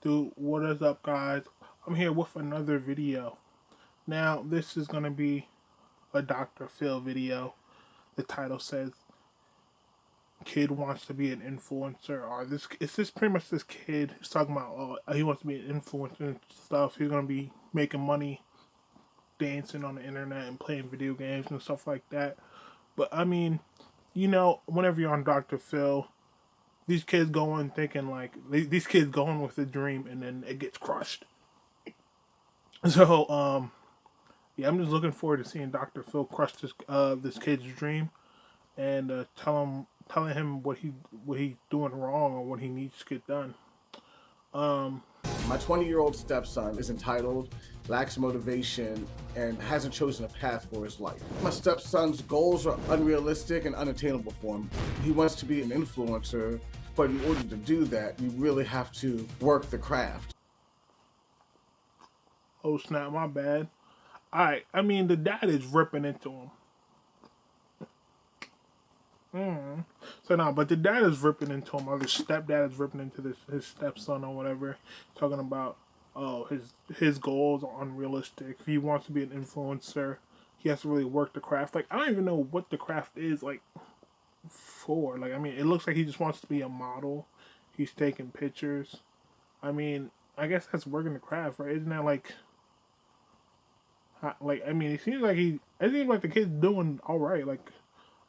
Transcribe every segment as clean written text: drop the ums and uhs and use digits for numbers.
Dude, what is up, guys? I'm here with another video. Now, this is gonna be a Dr. Phil video. The title says, "Kid wants to be an influencer," or this. It's just pretty much this kid who's talking about, he wants to be an influencer and stuff. He's gonna be making money dancing on the internet and playing video games and stuff like that. But I mean, whenever you're on Dr. Phil, these kids go in thinking like these kids go in with a dream and then it gets crushed. So yeah, I'm just looking forward to seeing Dr. Phil crush this kid's dream and telling him what he's doing wrong or what he needs to get done. My 20-year-old stepson is entitled, lacks motivation, and hasn't chosen a path for his life. My stepson's goals are unrealistic and unattainable for him. He wants to be an influencer, but in order to do that, you really have to work the craft. Oh snap, my bad. Alright, I mean the dad is ripping into him. But the dad is ripping into him, or the stepdad is ripping into his stepson or whatever, talking about his goals are unrealistic. If he wants to be an influencer, he has to really work the craft. Like I don't even know what the craft is like for. Like I mean, it looks like he just wants to be a model. He's taking pictures. I mean, I guess that's working the craft, right? Isn't that like I mean, it seems like the kid's doing all right. Like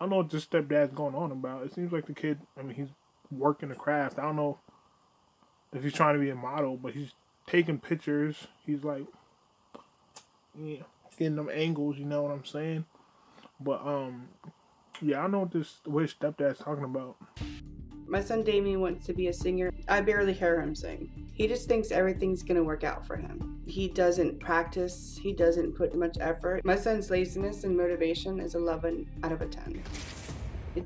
I don't know what this stepdad's going on about. It seems like the kid, I mean, he's working the craft. I don't know if he's trying to be a model, but he's taking pictures. He's like, yeah, getting them angles, you know what I'm saying? But, yeah, I don't know what his stepdad's talking about. My son Damien wants to be a singer. I barely hear him sing. He just thinks everything's gonna work out for him. He doesn't practice, he doesn't put much effort. My son's laziness and motivation is 11 out of 10.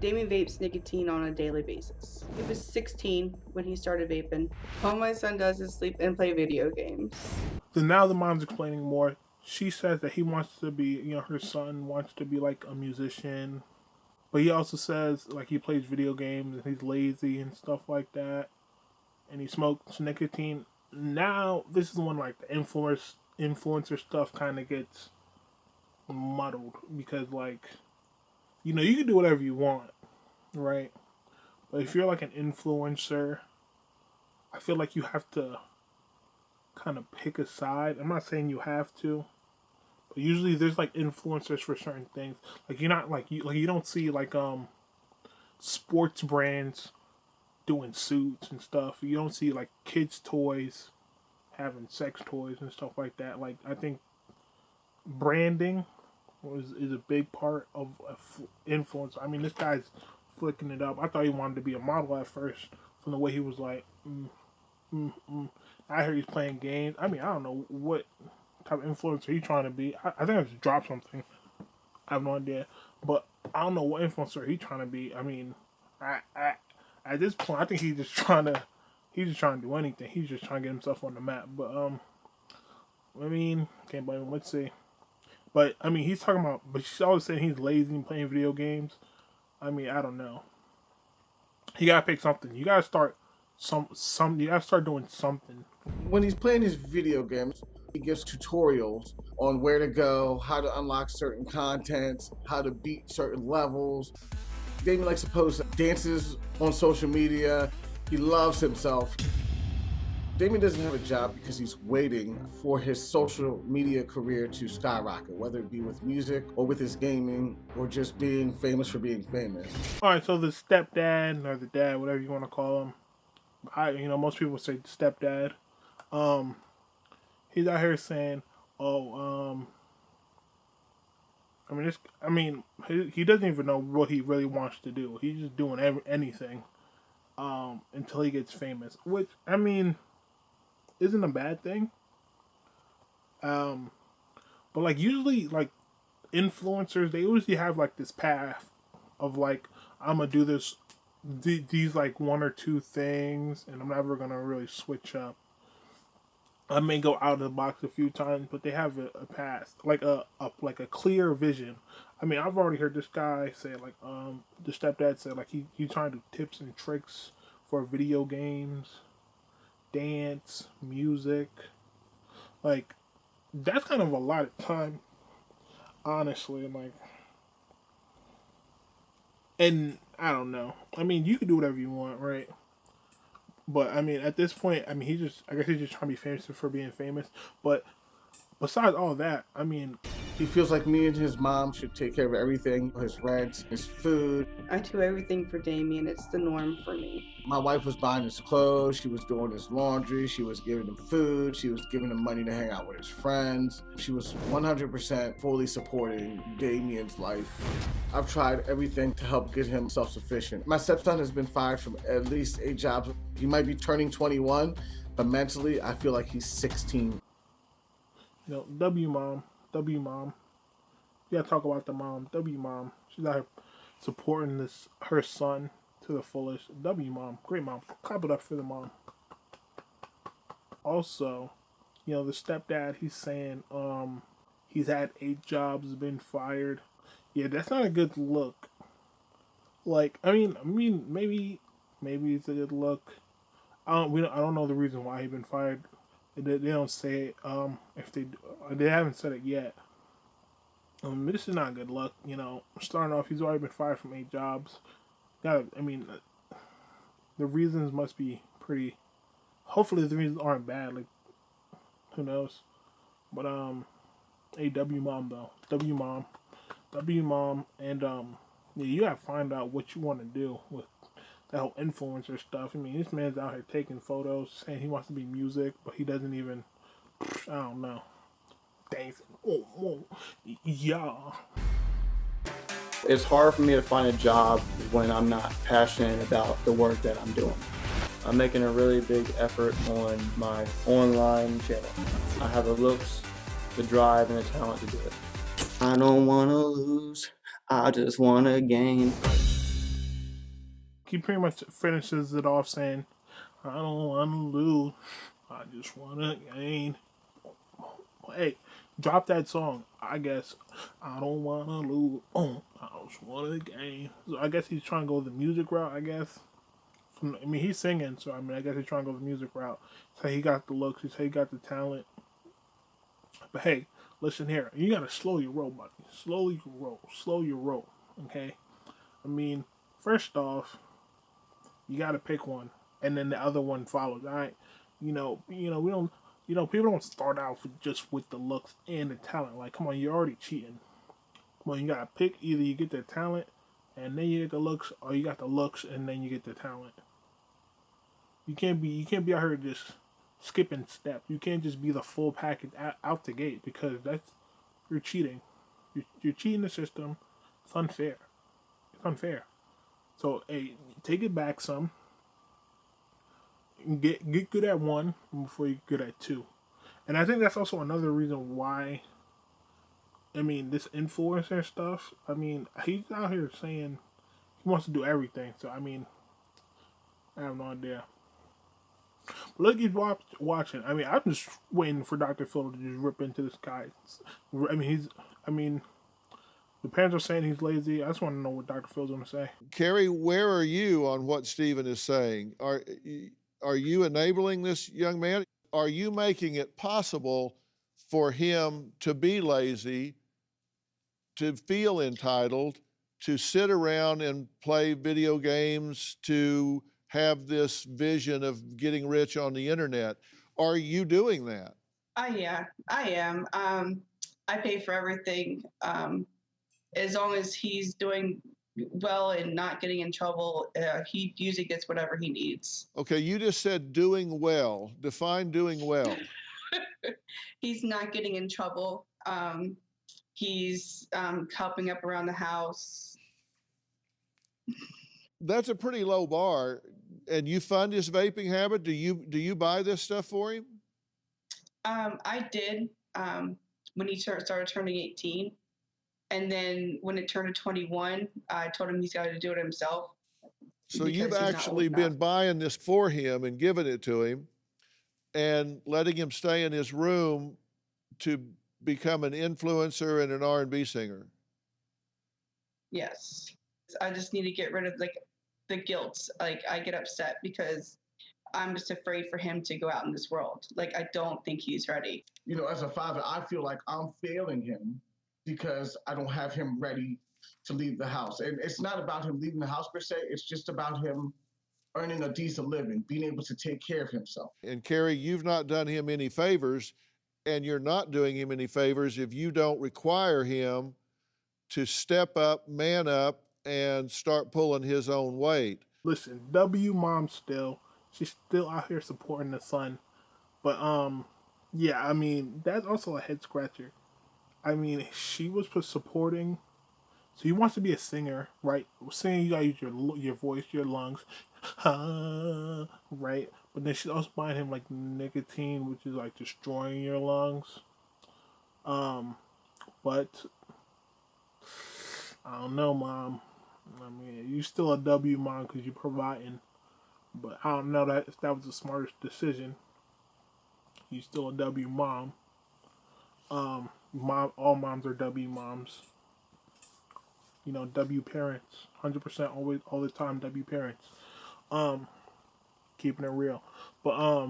Damien vapes nicotine on a daily basis. He was 16 when he started vaping. All my son does is sleep and play video games. So now the mom's explaining more. She says that he wants to be, her son wants to be like a musician. But he also says like he plays video games and he's lazy and stuff like that. And he smokes nicotine. Now this is when like the influencer stuff kind of gets muddled because like you can do whatever you want, right? But if you're like an influencer, I feel like you have to kind of pick a side. I'm not saying you have to, but usually there's like influencers for certain things. Like you're not like you don't see like sports brands doing suits and stuff. You don't see like kids toys having sex toys and stuff like that. Like I think branding is a big part of influence. I mean, this guy's flicking it up. I thought he wanted to be a model at first from the way he was like, I heard he's playing games. I mean, I don't know what type of influencer he's trying to be. I think I just dropped something. I have no idea. But I don't know what influencer he's trying to be. I mean, I at this point, I think he's just trying to do anything. He's just trying to get himself on the map. But I mean, can't blame him. Let's see. But I mean, he's talking about. But she's always saying he's lazy and playing video games. I mean, I don't know. You gotta pick something. You gotta start some. You gotta start doing something. When he's playing his video games, he gives tutorials on where to go, how to unlock certain content, how to beat certain levels. Damien likes to post dances on social media. He loves himself. Damien doesn't have a job because he's waiting for his social media career to skyrocket, whether it be with music or with his gaming or just being famous for being famous. All right, so the stepdad or the dad, whatever you want to call him, most people say stepdad. He's out here saying, he doesn't even know what he really wants to do. He's just doing anything, until he gets famous, which I mean, isn't a bad thing. But like usually like influencers, they usually have like this path of like I'm gonna do these like one or two things, and I'm never gonna really switch up. I may go out of the box a few times, but they have a path, like a clear vision. I mean, I've already heard this guy say like the stepdad said like he's trying to do tips and tricks for video games, dance, music. Like, that's kind of a lot of time, honestly. Like, and I don't know. I mean, you can do whatever you want, right? But I mean, at this point, I mean, I guess he's just trying to be famous for being famous. But besides all that, I mean, He feels like me and his mom should take care of everything, his rent, his food. I do everything for Damien. It's the norm for me. My wife was buying his clothes, she was doing his laundry, she was giving him food, she was giving him money to hang out with his friends. She was 100% fully supporting Damien's life. I've tried everything to help get him self-sufficient. My stepson has been fired from at least 8 jobs. He might be turning 21, but mentally, I feel like he's 16. you know, W mom, W mom. You gotta talk about the mom, W mom. She's out here supporting her son to the fullest. W mom, great mom. Clap it up for the mom. Also, you know, the stepdad, he's saying he's had 8 jobs, been fired. Yeah, that's not a good look. Like, I mean, maybe it's a good look. I don't know the reason why he's been fired. They don't say it. If they haven't said it yet. This is not good luck. You know, starting off, he's already been fired from 8 jobs. The reasons must be pretty. Hopefully, the reasons aren't bad. Like, who knows? But W mom though, W mom, and yeah, you gotta find out what you want to do with that whole influencer stuff. I mean, this man's out here taking photos, saying he wants to be music, but he doesn't even. I don't know. Dancing. Oh, yeah. It's hard for me to find a job when I'm not passionate about the work that I'm doing. I'm making a really big effort on my online channel. I have the looks, the drive, and the talent to do it. I don't want to lose, I just want to gain. He pretty much finishes it off saying, I don't want to lose, I just want to gain. Hey, drop that song, I guess. I don't want to lose, I just want to gain. So I guess he's trying to go the music route, I guess. He's singing, so I guess he's trying to go the music route. So he got the looks, he said he got the talent. But hey, listen here, you gotta slow your roll, buddy. Slow your roll, okay? I mean, first off, you gotta pick one, and then the other one follows. All right, we don't, people don't start out just with the looks and the talent. Like, come on, you're already cheating. Come on, you gotta pick. Either you get the talent, and then you get the looks, or you got the looks and then you get the talent. You can't be out here just skipping steps. You can't just be the full package out the gate, because you're cheating. You're cheating the system. It's unfair. So, hey, take it back some. Get good at one before you get good at 2. And I think that's also another reason why. This influencer stuff. He's out here saying he wants to do everything. So I have no idea. But let's keep watching. I'm just waiting for Dr. Phil to just rip into this guy. The parents are saying he's lazy. I just want to know what Dr. Phil's going to say. Carrie, where are you on what Stephen is saying? Are you enabling this young man? Are you making it possible for him to be lazy, to feel entitled, to sit around and play video games, to have this vision of getting rich on the internet? Are you doing that? Yeah, I am. I pay for everything. As long as he's doing well and not getting in trouble, he usually gets whatever he needs. Okay, you just said doing well. Define doing well. He's not getting in trouble. He's helping up around the house. That's a pretty low bar. And you fund his vaping habit? Do you buy this stuff for him? I did when he started turning 18. And then when it turned to 21, I told him he's got to do it himself. So you've actually been buying this for him and giving it to him and letting him stay in his room to become an influencer and an R&B singer. Yes. I just need to get rid of the guilt. I get upset because I'm just afraid for him to go out in this world. Like, I don't think he's ready. You know, as a father, I feel like I'm failing him because I don't have him ready to leave the house. And it's not about him leaving the house per se. It's just about him earning a decent living, being able to take care of himself. And Carrie, you've not done him any favors, and you're not doing him any favors if you don't require him to step up, man up, and start pulling his own weight. Listen, W mom still. She's still out here supporting the son. But yeah, I mean, that's also a head scratcher. I mean, she was supporting. So he wants to be a singer, right? Singing, you gotta use your voice, your lungs, right? But then she's also buying him like nicotine, which is like destroying your lungs. But I don't know, mom. I mean, you still a W mom because you're providing, but I don't know that if that was the smartest decision. You still a W mom. All moms are W moms. You know, W parents, 100% always, all the time, W parents. Keeping it real, but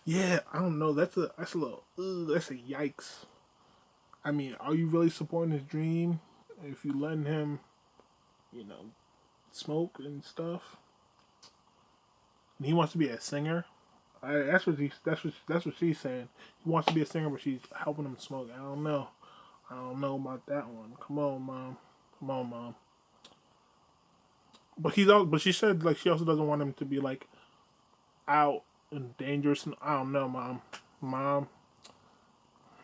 yeah, I don't know. That's a little, that's a yikes. I mean, are you really supporting his dream if you letting him, you know, smoke and stuff? And he wants to be a singer. That's what she's saying. He wants to be a singer, but she's helping him smoke. I don't know about that one. Come on, mom. But she said like she also doesn't want him to be like out and dangerous. And I don't know, mom.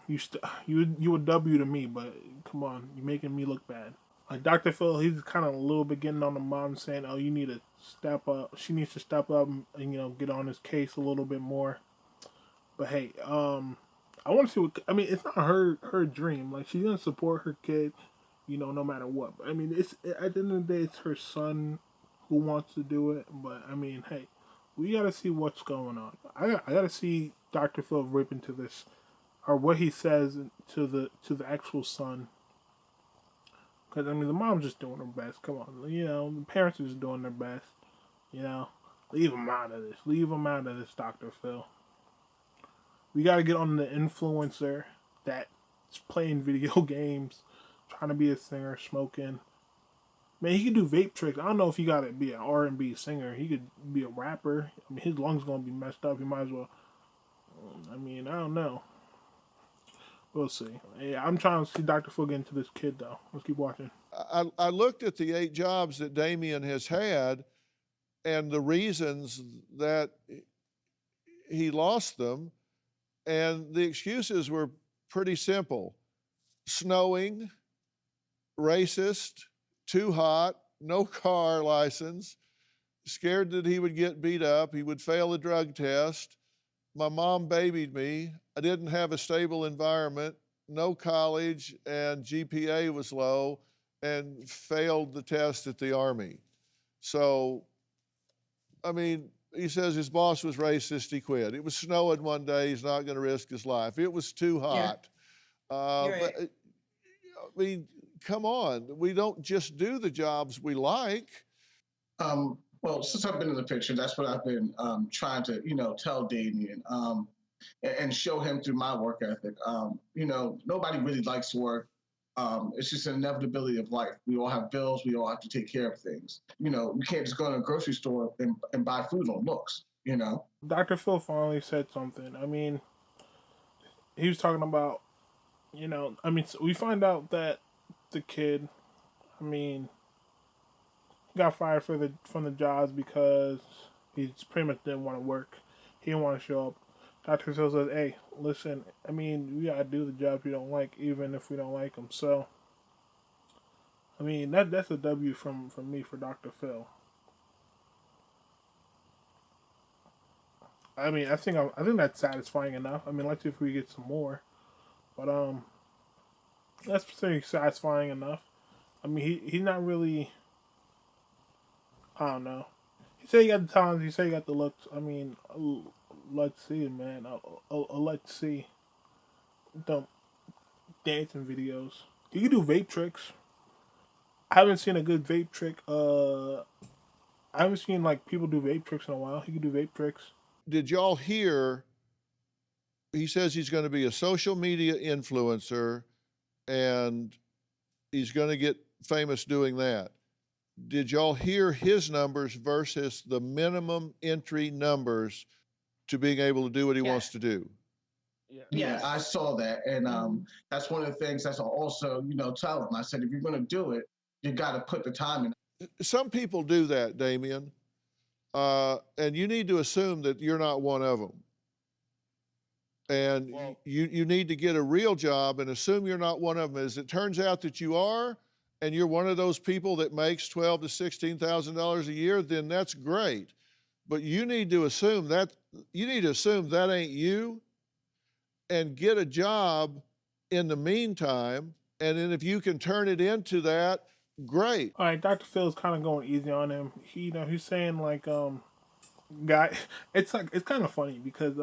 You a W to me, but come on, you're making me look bad. Like Dr. Phil, he's kind of a little bit getting on the mom, saying, "Oh, you need to step up. She needs to step up and get on his case a little bit more." But hey, I want to see what. I mean, it's not her dream. Like she's gonna support her kid, no matter what. But I mean, it's at the end of the day, it's her son who wants to do it. But I mean, hey, we gotta see what's going on. I gotta see Dr. Phil rip into this, or what he says to the actual son. Because I mean, the mom's just doing her best. Come on, the parents are just doing their best. Leave them out of this. Leave them out of this, Dr. Phil. We gotta get on the influencer that's playing video games, trying to be a singer, smoking. Man, he could do vape tricks. I don't know if he gotta be an R&B singer. He could be a rapper. I mean, his lungs gonna be messed up. He might as well. I mean, I don't know. We'll see. Yeah, I'm trying to see Dr. Phil get into this kid, though. Let's keep watching. I looked at the 8 jobs that Damien has had and the reasons that he lost them, and the excuses were pretty simple. Snowing, racist, too hot, no car license, scared that he would get beat up, he would fail the drug test. My mom babied me. I didn't have a stable environment, no college, and GPA was low, and failed the test at the Army. So, I mean, he says his boss was racist, he quit. It was snowing one day, he's not gonna risk his life. It was too hot. You're right. But, I mean, come on, we don't just do the jobs we like. Well, since I've been in the picture, that's what I've been trying to, tell Damien and show him through my work ethic. Nobody really likes to work. It's just an inevitability of life. We all have bills. We all have to take care of things. We can't just go to a grocery store and buy food on looks, Dr. Phil finally said something. I mean, he was talking about, so we find out that the kid, got fired from the jobs because he pretty much didn't want to work. He didn't want to show up. Dr. Phil says, "Hey, listen. We gotta do the jobs we don't like, even if we don't like them." So, that's a W from me for Dr. Phil. I think that's satisfying enough. Let's see if we get some more, but that's pretty satisfying enough. He's not really. I don't know. He said he got the talent. He said he got the looks. Let's see, man. Let's see. Dumb dancing videos. You can do vape tricks. I haven't seen a good vape trick I haven't seen like people do vape tricks in a while. He could do vape tricks. Did y'all hear? He says he's going to be a social media influencer and he's going to get famous doing that. Did y'all hear his numbers versus the minimum entry numbers to being able to do what he wants to do? Yeah, Yes. I saw that, and that's one of the things that's also, tell him. I said, if you're going to do it, you got to put the time in. Some people do that, Damien, and you need to assume that you're not one of them. And you need to get a real job and assume you're not one of them. As it turns out that you are, and you're one of those people that makes $12,000 to $16,000 a year, then that's great. But you need to assume that ain't you, and get a job in the meantime. And then if you can turn it into that, great. All right, Dr. Phil's kind of going easy on him. He's saying like, guy, it's kind of funny because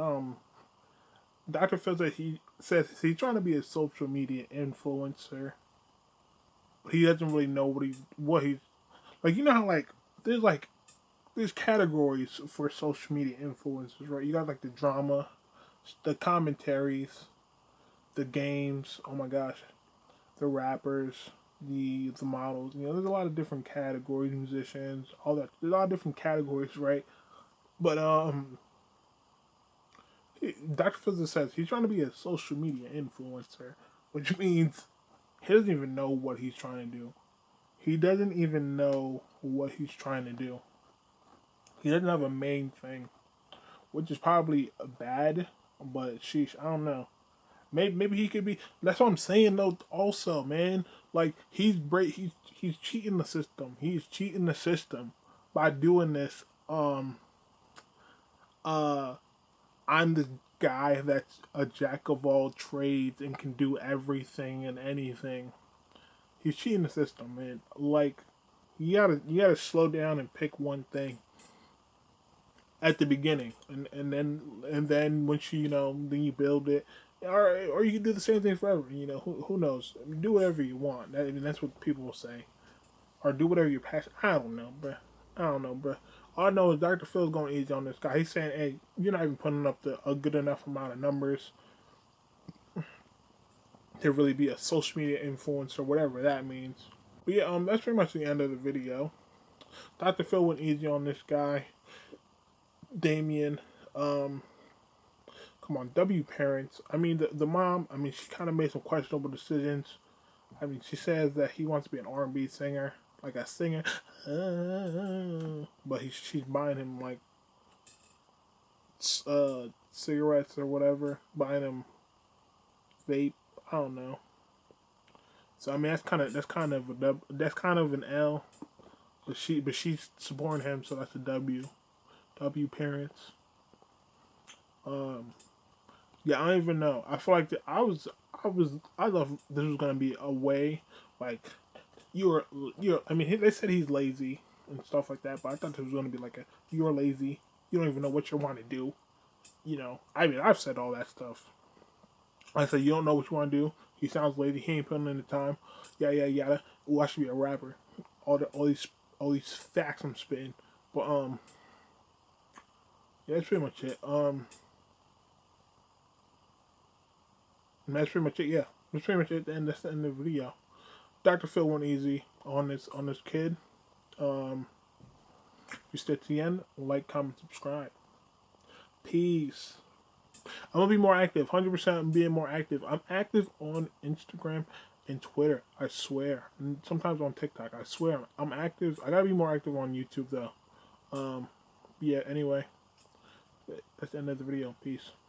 Dr. Phil says he's trying to be a social media influencer. He doesn't really know what he's like. You know how like there's categories for social media influencers, right? You got like the drama, the commentaries, the games. Oh my gosh, the rappers, the models. There's a lot of different categories, musicians, all that. There's a lot of different categories, right? But Dr. Phil says he's trying to be a social media influencer, which means he doesn't even know what he's trying to do. He doesn't even know what he's trying to do. He doesn't have a main thing, which is probably bad, but sheesh, I don't know. Maybe he could be. That's what I'm saying though. Also, man, like he's cheating the system. He's cheating the system by doing this. I'm the guy that's a jack of all trades and can do everything and anything. He's cheating the system, man. Like you gotta slow down and pick one thing at the beginning, and then once then you build it. Or you can do the same thing forever. Who knows? Do whatever you want. That's what people will say. Or do whatever you're passionate. I don't know, bruh. All I know is Dr. Phil's going easy on this guy. He's saying, hey, you're not even putting up a good enough amount of numbers to really be a social media influencer, whatever that means. But yeah, that's pretty much the end of the video. Dr. Phil went easy on this guy. Damien, come on, W parents. I mean, the mom, she kind of made some questionable decisions. She says that he wants to be an R&B singer, like a singer, but she's buying him like cigarettes or whatever, buying him vape. I don't know. So that's kind of an L, but she's supporting him, so that's a W. W parents. Yeah, I don't even know. I feel like I thought this was gonna be a way like they said he's lazy and stuff like that, but I thought this was gonna be like you're lazy, you don't even know what you want to do. I've said all that stuff. I said you don't know what you want to do. He sounds lazy. He ain't putting in the time. Yada. Ooh, I should be a rapper. All these facts I'm spitting, but yeah, that's pretty much it. And that's pretty much it. Yeah, that's pretty much it. And that's the end of the video. Dr. Phil went easy on this kid. If you stay to the end, like, comment, subscribe. Peace. I'm gonna be more active. 100%. I'm being more active. I'm active on Instagram and Twitter. I swear. And sometimes on TikTok. I swear. I'm active. I gotta be more active on YouTube though. Yeah. Anyway, that's the end of the video. Peace.